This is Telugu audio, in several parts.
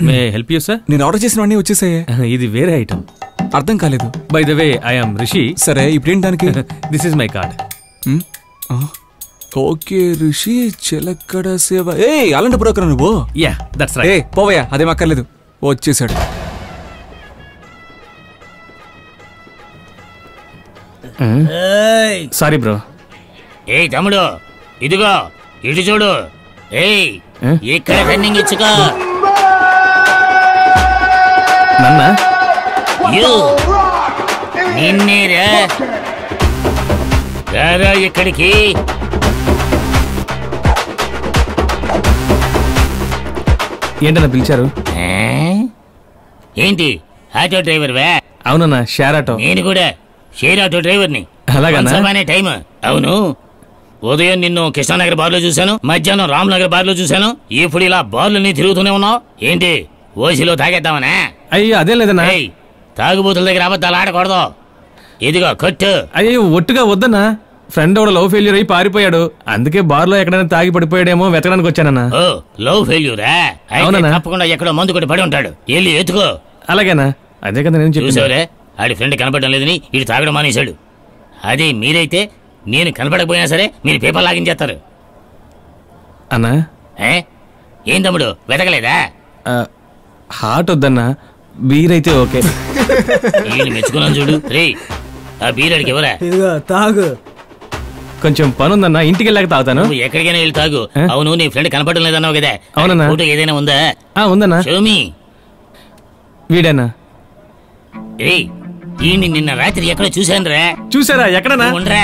May help you sir? నేను ఆర్డర్ చేసిన అన్నీ వచ్చేసాయే. ఇది వేరే ఐటమ్. అర్థం కాలేదు. By the way I am Rishi. సరే ఇప్పుడేంటి దానికి? This is my card. Okay Rishi చిలకడ సేవ. ఏ అలాంటి బ్రోకర్ నువ్వు? Yeah that's right. ఏ పోవయ్యా, అదేం అక్కర్లేదు. వచ్చేసాడు. Sorry bro. ఏ తమ్ముడు ఇదిగో ఇటు చూడు. ఏయ్ ఇక్కడ రన్నింగ్ ఇచ్చుకో. నన్నా? నిన్నేరా రారా ఇక్కడికి. ఏంటన్నా పిలిచారు? ఏంటి ఆటో డ్రైవర్ వే? అవునన్నా, షేర్ ఆటో. నేను కూడా షేర్ ఆటో డ్రైవర్ని. అలాగే టైం. అవును, ఉదయం నిన్ను కృష్ణానగర్ బార్లో చూశాను, మధ్యాహ్నం రామ్నగర్ బార్లో చూశాను, ఇప్పుడు ఇలా బార్లని తిరుగుతూనే ఉన్నావు ఏంటి? ఓసిలో తాగేద్దామనే? అయ్యో అదేం లేదన్నా. తాగుబోతుల దగ్గర అబద్ధాలు ఆడకూడదు. ఇదిగో కొట్టు. అయ్యో ఒట్టుగా వద్దన్నా, ఫ్రెండ్ ఒకడు లవ్ ఫెయిల్యూర్ అయ్యి పారిపోయాడు, అందుకే బార్ లో ఎక్కడైనా తాగి పడిపోయాడేమో వెతకడానికి వచ్చానన్నా. ఓ లవ్ ఫెయిల్యూరా? అవునన్నా, తప్పకుండా ఎక్కడో మందు కొట్టి పడి ఉంటాడు, వెళ్ళి ఎత్తుకో. అలాగేనా? అదే కదా నేను చూసావులే, ఆడి ఫ్రెండ్ కనపడడం లేదని ఇటు తాగడం మానేశాడు. అదే మీరైతే నేను కనపడకపోయినా సరే మీరు పేపర్ లాగించేస్తారు అన్నా. ఏం తమ్ముడు వెతకలేదా? హాట్ వద్దన్నా, బీర్ అయితే ఓకే. మెచ్చుకున్నాను చూడు. రే ఆ బీర్ అడిగి ఎవరా? తాగు. కొంచెం పని ఉందన్నా, ఇంటికి వెళ్ళాక తాగుతాను. ఎక్కడికైనా వెళ్ళి తాగు. అవును, నీ ఫ్రెండ్ కనపడడం లేదన్నావు కదా? అవునన్నా. ఫోటో ఏదైనా ఉందా? ఉందన్నా. షోమి. వీడేనా? నిన్న రాత్రి ఎక్కడ చూశాను రా. చూసారా? ఎక్కడన్నా? ఉండరా,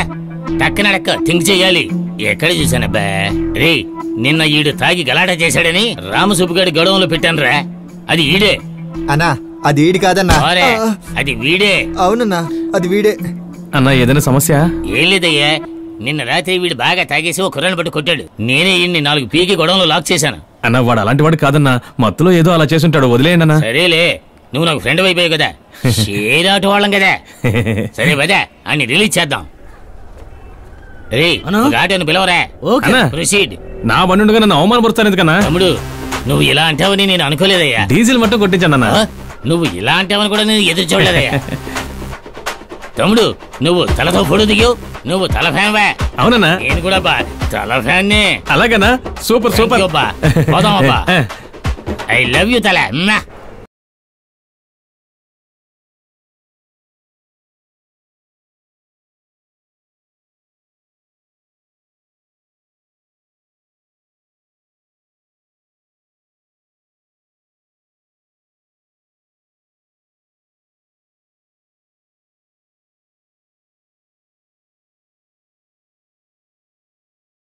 టక్కనడక్క థింక్ చెయ్యాలి. ఎక్కడ చూశానబ్బా? రే నిన్న ఈడు తాగి గలాటా చేశాడని రామసుబ్బుగాడి గొడవలో పెట్టాను రా. అది ఈడే అన్నా. అది ఈడి కాదన్నా, అది వీడే. అవునన్నా, అది వీడే. అన్నా ఏదైనా సమస్య? ఏం లేదయ్యా, నిన్న రాత్రి వీడు బాగా తాగేసి ఒక కుర్రాన్ని పట్టు కొట్టాడు. నేనే ఈయన్ని 4 పీకి గొడవలో లాక్ చేశాను. అన్న వాడు అలాంటి వాడు కాదన్నా, మత్తులో ఏదో అలా చేసుంటాడు, వదిలేయండి అన్న. సరేలే, నువ్వు నాకు ఫ్రెండ్ అయిపోయావు కదా, షేర్ వాళ్ళం కదా. సరే పదా అన్ని రిలీజ్ చేద్దాం. రే ఆటోని పిలవరా. ప్రొసీడ్. నా బండుగా నన్ను అవమానపరుస్తాను ఎందుకన్నా? తమ్ముడు నువ్వు ఇలా అంటావని నేను అనుకోలేదయ్యా. డీజిల్ మట్టం కొట్టించన్నా. నువ్వు ఇలా అంటావని కూడా నేను ఎదురు చూడలేదయ్యా. తమ్ముడు నువ్వు తలతో ఫోటో దిగావు, నువ్వు తల ఫ్యాన్ వా? అవునన్నా, నేను కూడా బా తల ఫ్యాన్. అలాగేనా? Super super. పోదాం అబ్బా. ఐ లవ్ యూ తల.